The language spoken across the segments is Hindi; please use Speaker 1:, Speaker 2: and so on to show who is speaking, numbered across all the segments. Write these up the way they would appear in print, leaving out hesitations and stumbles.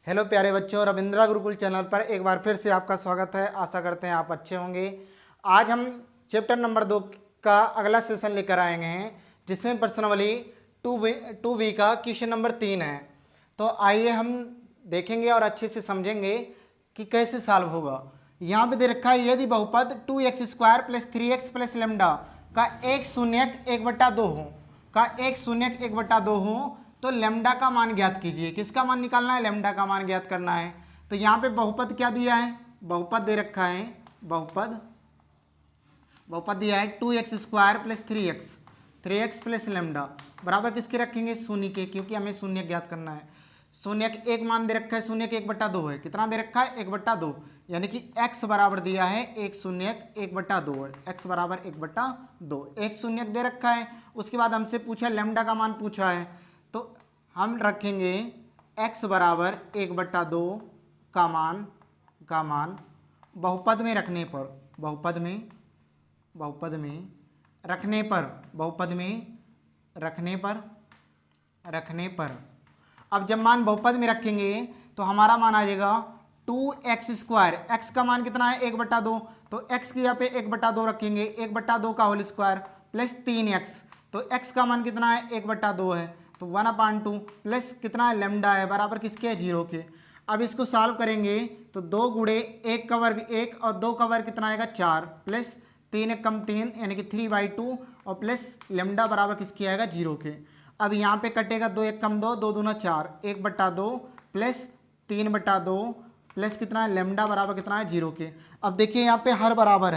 Speaker 1: हेलो प्यारे बच्चों, रविंद्रा गुरुकुल चैनल पर एक बार फिर से आपका स्वागत है। आशा करते हैं आप अच्छे होंगे। आज हम चैप्टर नंबर 2 का अगला सेशन लेकर आएंगे हैं, जिसमें प्रश्नावली 2B का क्वेश्चन नंबर 3 है। तो आइए हम देखेंगे और अच्छे से समझेंगे कि कैसे सॉल्व होगा। यहाँ पे दे रखा है, यदि बहुपद 2x² + 3x + लैम्डा का एक शून्यक 1/2 हो, का एक शून्यक 1/2 हो तो लैम्डा का मान ज्ञात कीजिए। किसका मान निकालना है? लैम्डा का मान ज्ञात करना है। तो यहाँ पे बहुपद क्या दिया है? बहुपद दे रखा है, बहुपद दिया है 2x² + 3x + लैम्डा बराबर किसके रखेंगे? शून्य के, क्योंकि हमें शून्य ज्ञात करना है। शून्य के एक मान दे रखा है, शून्य के 1/2 है। कितना दे रखा है? 1/2, यानी कि x बराबर दिया है एक शून्यक 1/2 है। x बराबर 1/2, एक शून्यक दे रखा है। उसके बाद हमसे पूछा लैम्डा का मान पूछा है, तो हम रखेंगे x बराबर 1/2 का मान बहुपद में रखने पर, बहुपद में रखने पर अब जब मान बहुपद में रखेंगे तो हमारा मान आ जाएगा 2x²। x का मान कितना है? 1/2, तो x की यहाँ पे 1/2 रखेंगे, 1/2 का होल स्क्वायर प्लस 3x, तो x का मान कितना है? 1/2 है, तो 1/2 प्लस कितना है? लैम्डा है, बराबर किसके है? 0 के। अब इसको सॉल्व करेंगे तो 2 गुणे 1 का वर्ग 1 और 2 का वर्ग कितना आएगा? 4 प्लस 3 1 कम 3 यानी कि 3/2 और प्लस लैम्डा बराबर किसके आएगा? 0 के। अब यहाँ पे कटेगा 2 1 कम 2, 2 दूना 4, 1/2 प्लस 3/2 प्लस कितना है? लैम्डा बराबर कितना है? 0 के। अब देखिए यहाँ पे हर बराबर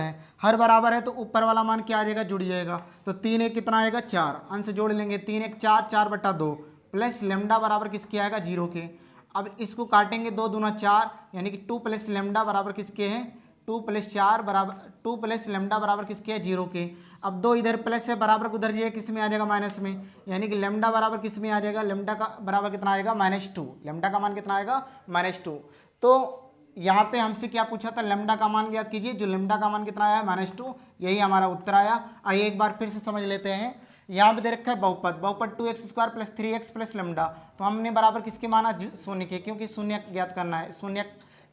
Speaker 1: है, तो ऊपर वाला मान क्या आ जाएगा? जुड़ जाएगा। तो 3 1 कितना आएगा? 4, अंश जोड़ लेंगे, 3 1 4, 4/2 प्लस लैम्डा बराबर किसके आएगा? 0 के। अब इसको काटेंगे, 2 दूना 4 यानी कि 2 प्लस लैम्डा बराबर किसके हैं? 2 + 4 बराबर 2 प्लस लैम्डा बराबर किसके है? 0 के। अब 2 इधर प्लस है, बराबर को उधर जाइए, किस में आ जाएगा? माइनस में, यानी कि लैम्डा बराबर किस में आ जाएगा? लैम्डा का बराबर कितना आएगा? -2। लैम्डा का मान कितना आएगा? -2। तो यहाँ पे हमसे क्या पूछा था? लैम्डा का मान ज्ञात कीजिए। जो लैम्डा का मान कितना आया? -2, यही हमारा उत्तर आया। आइए एक बार फिर से समझ लेते हैं। यहाँ पे दे रखा है बहुपद 2x² + 3x + लैम्डा, तो हमने बराबर किसके माना? शून्य के, क्योंकि शून्य ज्ञात करना है। शून्य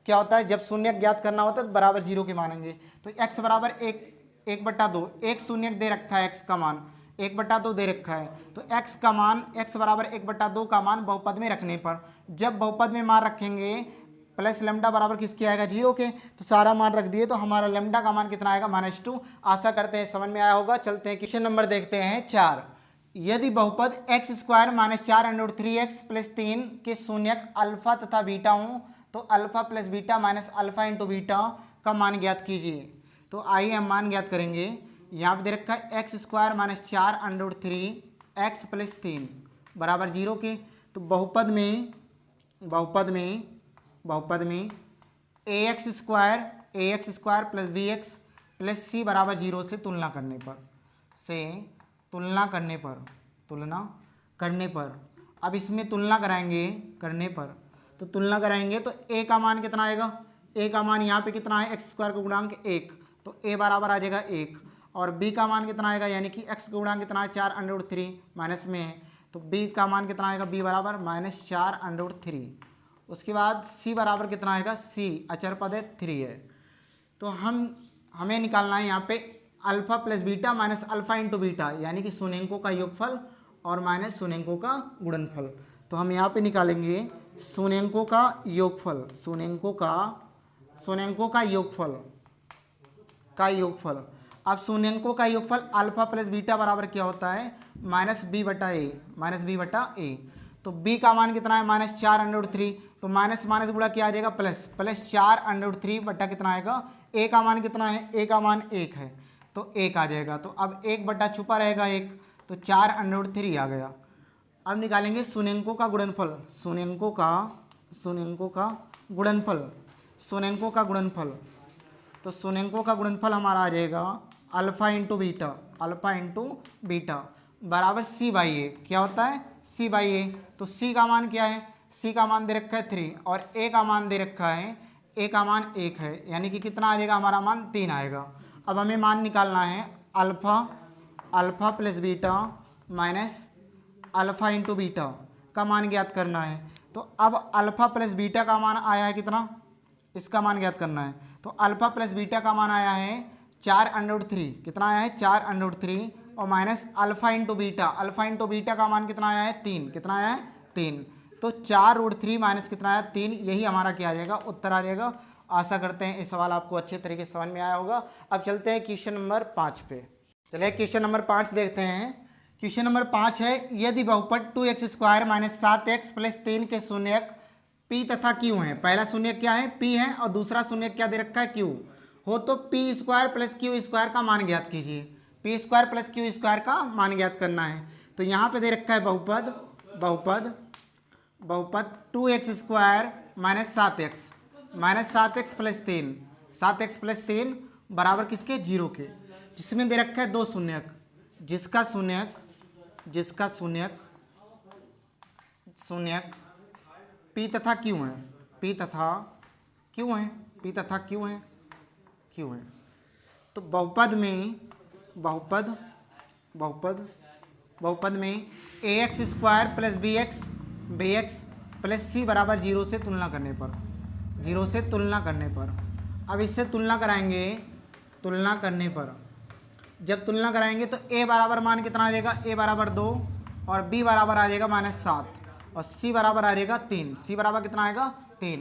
Speaker 1: क्या होता है? जब शून्य ज्ञात करना होता है तो बराबर 0 के मानेंगे। तो x बराबर 1/2, एक शून्य दे रखा है, x का मान 1/2 दे रखा है, तो x का मान x बराबर 1/2 का मान बहुपद में रखने पर, जब बहुपद में मान रखेंगे प्लस लैम्डा बराबर किसके आएगा? 0 के। तो सारा मान रख दिए, तो हमारा लैम्डा का मान कितना आएगा? -2। आशा करते हैं समझ में आया होगा। चलते हैं क्वेश्चन नंबर देखते हैं 4। यदि बहुपद x² - 4√3x + 3 के शून्यक अल्फा तथा बीटा हों तो alpha plus beta minus alpha into beta का मान ज्ञात कीजिए। तो आइए हम मान ज्ञात करेंगे। यहाँ पे दे रखा है x² - 4√3x + 3 बराबर 0 के। तो बहुपद में ax² + bx + c बराबर 0 से तुलना करने पर अब इसमें तुलना तो तुलना कराएंगे तो a का मान कितना आएगा? a का मान यहाँ पे कितना है? x² का गुणांक 1, तो a बराबर आ जाएगा 1। और b का मान कितना आएगा? यानी कि x का गुणांक कितना है? 4√3 माइनस में है, तो b का मान कितना आएगा? b बराबर -4√3। उसके बाद c बराबर कितना आएगा? c अचर पद है 3 है। तो हमें निकालना है यहाँ पे alpha plus beta minus alpha into beta, यानी कि शून्यंकों का योगफल और माइनस शून्यंकों का गुणनफल। तो हम यहाँ पे निकालेंगे शून्यंकों का योगफल, अब शून्यंकों का योगफल अल्फा प्लस बीटा बराबर क्या होता है? -b/a। तो b का मान कितना है? -4√3, तो माइनस माइनस गुणा क्या आ जाएगा? प्लस 4√3 बटा कितना आएगा? a का मान कितना है? a का मान 1 है, तो 1 आ जाएगा। तो अब 1 बटा छुपा रहेगा 1, तो 4√3 आ गया। अब निकालेंगे शून्यंकों का गुणनफल, तो शून्यंकों का गुणनफल हमारा आ जाएगा अल्फा इंटू बीटा बराबर c/a। क्या होता है? c/a। तो c का मान क्या है? c का मान दे रखा है 3 और a का मान दे रखा है, a का मान 1 है, यानी कि कितना आ जाएगा? हमारा मान 3 आएगा। अब हमें मान निकालना है alpha plus beta minus alpha into beta का मान ज्ञात करना है। तो अब अल्फा प्लस बीटा का मान आया है कितना, इसका मान ज्ञात करना है। तो अल्फा प्लस बीटा का मान आया है 4√3, कितना आया है 4√3 और माइनस अल्फा इंटू बीटा का मान कितना आया है 3, कितना आया है 3। तो 4√3 माइनस कितना आया 3, यही हमारा क्या आ जाएगा, उत्तर आ जाएगा। आशा करते हैं इस सवाल आपको अच्छे तरीके से समझ में आया होगा। अब चलते हैं क्वेश्चन नंबर 5 पे। चलिए क्वेश्चन नंबर 5 देखते हैं। क्वेश्चन नंबर 5 है, यदि बहुपद 2x² माइनस 7x प्लस 3 के शून्यक p तथा q है। पहला शून्यक क्या है, p है, और दूसरा शून्यक क्या दे रखा है, q हो, तो p² प्लस q² का मान ज्ञात कीजिए। p² प्लस q² का मान ज्ञात करना है। तो यहाँ पे दे रखा है बहुपद 2x² minus 7x plus 3, 7x plus 3 बराबर किसके, 0 के, जिसमें दे रखा है दो शून्यक, जिसका शून्यक p तथा q है, p तथा q है। तो बहुपद में ax² plus bx plus c बराबर 0 से तुलना करने पर, अब इससे तुलना करने पर जब तुलना कराएंगे तो a बराबर मान कितना आ जाएगा, a बराबर 2 और b बराबर आ जाएगा -7 और c बराबर आ जाएगा 3, c बराबर कितना आएगा 3।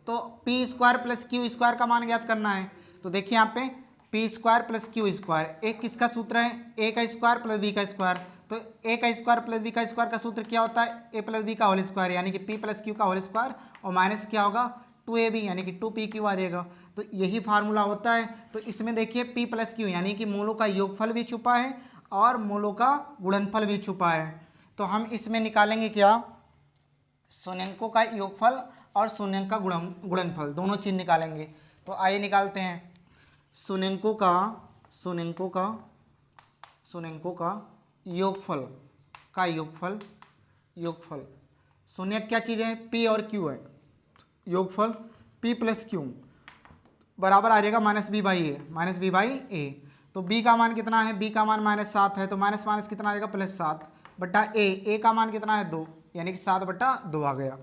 Speaker 1: तो p² प्लस q² का मान ज्ञात करना है। तो देखिए यहाँ पे p² प्लस q², एक किसका सूत्र है, a का स्क्वायर प्लस b का स्क्वायर। तो a का स्क्वायर प्लस b का स्क्वायर का सूत्र क्या होता है, a प्लस b का होल स्क्वायर, यानी कि p प्लस q का होल स्क्वायर, और माइनस क्या होगा 2ab यानी कि 2pq आ जाएगा। तो यही फार्मूला होता है। तो इसमें देखिए p प्लस q यानी कि मूलों का योगफल भी छुपा है और मूलों का गुणनफल भी छुपा है। तो हम इसमें निकालेंगे क्या, शून्यंकों का योगफल और शून्यंक का गुणनफल, दोनों चीज निकालेंगे। तो आइए निकालते हैं। शून्यंकों का योगफल शून्यक क्या चीज़ है, p और q है, योगफल p प्लस q बराबर आ जाएगा -b/a। तो b का मान कितना है, b का मान -7 है, तो माइनस माइनस कितना आ जाएगा +7 बटा a का मान कितना है 2, यानी कि 7/2 आ गया।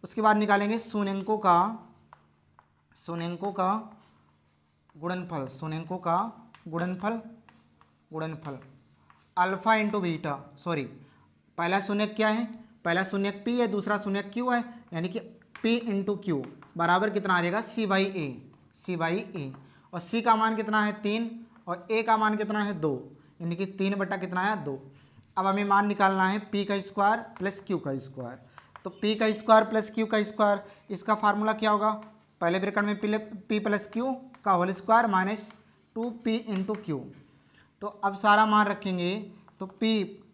Speaker 1: उसके बाद निकालेंगे शून्यंकों का गुणनफल अल्फा इंटू बीटा, सॉरी पहला शून्यक क्या है, पहला शून्यक p है, दूसरा शून्यक q है, यानी कि p इंटू क्यू बराबर कितना आ जाएगा c/a, और c का मान कितना है 3 और a का मान कितना है 2, यानी कि 3 बटा कितना है 2। अब हमें मान निकालना है p का स्क्वायर प्लस q का स्क्वायर। तो p का स्क्वायर प्लस q का स्क्वायर, इसका फार्मूला क्या होगा, पहले ब्रैकेट में p प्लस q का whole square minus 2p into q. तो अब सारा मान रखेंगे, तो p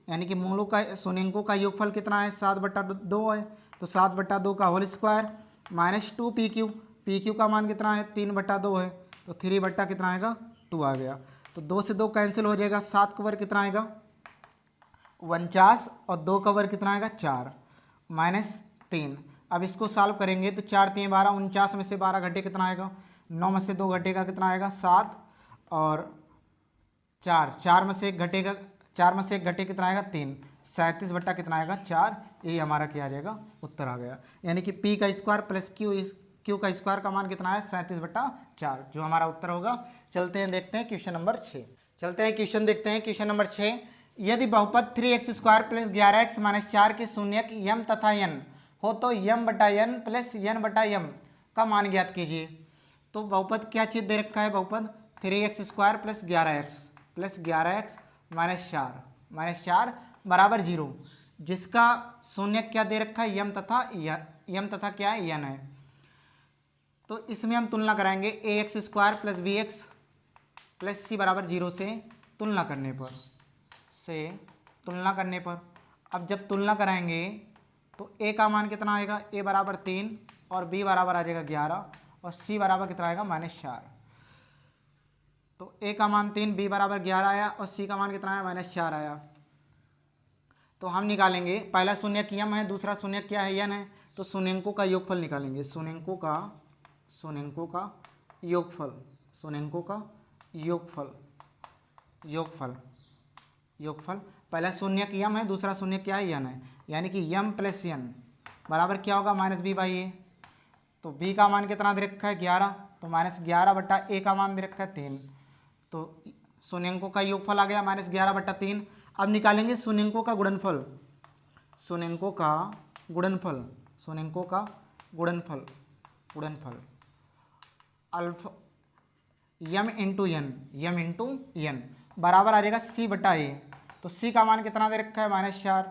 Speaker 1: यानी कि मूलों का शून्यंकों का योगफल कितना है 7/2 है, तो 7/2 का whole square minus 2pq, pq का मान कितना है 3/2 है, तो 3 बट्टा कितना आएगा 2 आ गया। तो 2 से 2 कैंसिल हो जाएगा, 7 का वर्ग कितना आएगा 49 और 2 का वर्ग कितना आएगा 4 -3। अब इसको सॉल्व करेंगे तो 4 3 12, 49 में से 12 घटे कितना आएगा, 9 में से 2 घटेगा कितना आएगा 7 और 4 में से 1 घटेगा, 4 में से 1 घटे कितना आएगा 3, 37 बट्टा कितना आएगा 4। यही हमारा क्या आ जाएगा, उत्तर आ गया। यानी कि p का स्क्वायर प्लस q का स्क्वायर का मान कितना है 37/4, जो हमारा उत्तर होगा। चलते हैं देखते हैं क्वेश्चन नंबर 6। देखते हैं क्वेश्चन नंबर 6। यदि बहुपद 3x² प्लस 11x माइनस 4 के शून्यक m तथा n हो तो m/n प्लस n/m का मान ज्ञात कीजिए। तो बहुपद क्या चीज़ दे रखा है, बहुपद 3x² प्लस 11x माइनस 4 बराबर 0, जिसका शून्यक क्या दे रखा है m तथा क्या है n है। तो इसमें हम तुलना कराएंगे ax² plus bx plus c बराबर 0 से तुलना करने पर अब जब तुलना कराएंगे तो a का मान कितना आएगा, a बराबर 3 और b बराबर आ जाएगा 11 और c बराबर कितना आएगा -4। तो a का मान 3, b बराबर 11 आया और c का मान कितना आया -4 आया। तो हम निकालेंगे, पहला शून्यक m है, दूसरा शून्यक क्या है n है, तो शून्यंकों का योगफल निकालेंगे। शून्यंकों का योगफल पहला शून्यक m है, दूसरा शून्यक क्या है n है, यानी कि m प्लस n बराबर क्या होगा -b/a। तो b का मान कितना दे रखा है 11, तो -11/a का मान दे रखा है 3। तो शून्यंकों का योगफल आ गया -11/3। अब निकालेंगे शून्यंकों का गुणनफल। शून्यंकों का गुणनफल, शून्यंकों का गुणनफल, गुणनफल अल्फा m इंटू n बराबर आ जाएगा c/a। तो c का मान कितना दे रखा है -4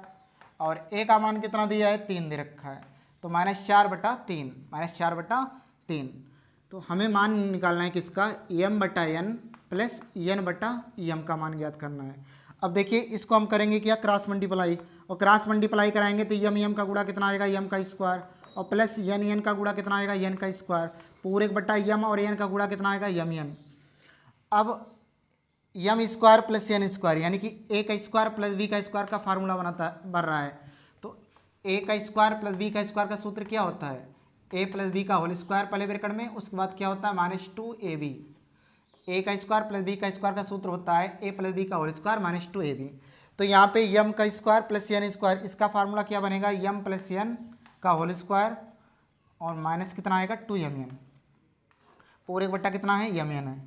Speaker 1: और a का मान कितना दिया है 3 दे रखा है। तो -4/3 तो हमें मान निकालना है किसका m/n प्लस n/m का मान ज्ञात करना है। अब देखिए इसको हम करेंगे क्या क्रॉस मल्टीप्लाई, और क्रॉस मल्टीप्लाई कराएंगे तो m का गुणा कितना आएगा m का स्क्वायर और प्लस n का गुणा कितना आएगा n का स्क्वायर, पूरे बट्टा m और n का गुणा कितना आएगा m। अब m square plus n square यानी कि a का स्क्वायर प्लस b का स्क्वायर का फार्मूला बन रहा है। तो a का स्क्वायर प्लस b का स्क्वायर का सूत्र क्या होता है a प्लस b का होल स्क्वायर पहले ब्रैकेट में, उसके बाद क्या होता है -2ab। a का स्क्वायर प्लस b का स्क्वायर का सूत्र होता है a प्लस b का होल स्क्वायर -2ab। तो यहाँ पे m का स्क्वायर प्लस n स्क्वायर, इसका फार्मूला क्या बनेगा m प्लस n का होल स्क्वायर और माइनस कितना आएगा 2mn, पूरे बट्टा कितना है mn है।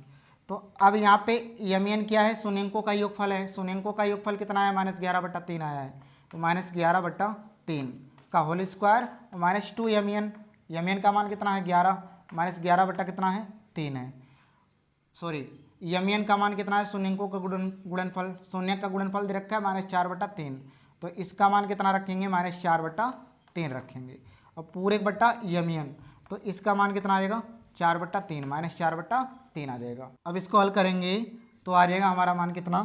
Speaker 1: तो अब यहाँ पे mn क्या है शून्यंकों का योगफल है, शून्यंकों का योगफल कितना है -11/3 आया है। तो -11/3 का होल स्क्वायर और -2mn, mn का मान कितना है 11, -11 बट्टा कितना है 3 है, सॉरी mn का मान कितना है शून्यंकों का गुणनफल, शून्य का गुणनफल दे रखा है -4/3। तो इसका मान कितना रखेंगे -4/3 रखेंगे और पूरे बट्टा mn, तो इसका मान कितना आएगा 4/3 -4/3 आ जाएगा। अब इसको हल करेंगे तो आ जाएगा हमारा मान कितना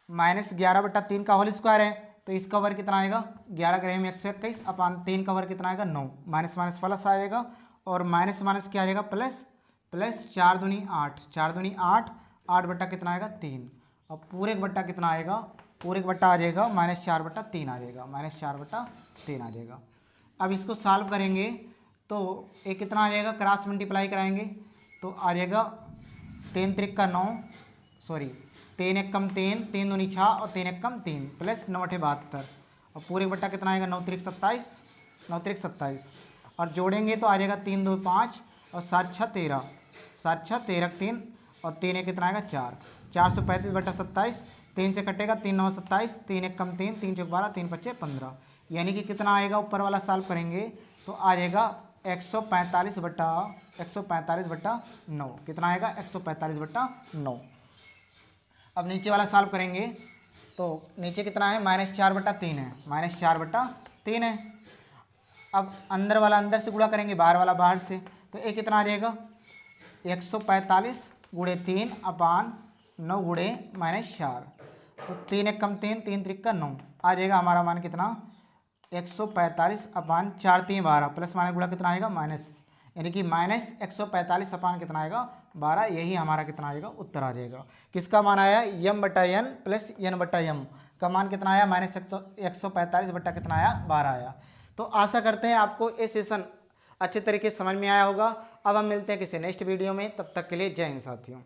Speaker 1: -11/3 का होल स्क्वायर है, तो इसका वर्ग कितना आएगा 11 ग्रह में 121 अपान 3 का वर्ग कितना आएगा 9, माइनस माइनस प्लस आएगा और माइनस माइनस क्या आ जाएगा प्लस, प्लस 4 दूनी 8, 4 दूनी 8, 8 बट्टा कितना आएगा 3 और पूरे बट्टा कितना आएगा, पूरे बट्टा आ जाएगा -4/3 आ जाएगा, -4/3 आ जाएगा। अब इसको सॉल्व करेंगे तो एक कितना आ जाएगा क्रॉस मल्टीप्लाई कराएंगे तो आ जाएगा 3 त्रिक का 9, सॉरी 3 एक कम 3, 3 दूनी 6 और 3 एक कम 3 प्लस 9 अठे 72 और पूरे बट्टा कितना आएगा 9 त्रिक 27, 9 त्रिक 27 और जोड़ेंगे तो आ जाएगा 3 2 5 और 7 6 13, 7 6 13 3 और 3 एक कितना आएगा 4, 435/27, 3 से कटेगा 3 9 27, 3 एक कम 3, 3 चौक 12, 3 5 15 यानी कि कितना आएगा ऊपर वाला सॉल्व करेंगे तो आ जाएगा 145/9, कितना आएगा 145/9। अब नीचे वाला सॉल्व करेंगे तो नीचे कितना है -4/3 है, -4/3 है। अब अंदर वाला अंदर से गुणा करेंगे बाहर वाला बाहर से, तो ये कितना आ जाएगा 145 × 3 अपान 9 × -4, तो 3 एक कम 3, 3 त्रिक का 9 आ जाएगा हमारा मान कितना 145/4 3 12 प्लस माइनस गुणा कितना आएगा माइनस, यानी कि -145 अपान कितना आएगा 12, यही हमारा कितना आएगा उत्तर आ जाएगा। किसका मान आया m/n प्लस n/m का मान कितना आया -145 बट्टा कितना आया 12 आया। तो आशा करते हैं आपको ये सेशन अच्छे तरीके से समझ में आया होगा। अब हम मिलते हैं किसी नेक्स्ट वीडियो में, तब तक के लिए जय हिंद साथियों।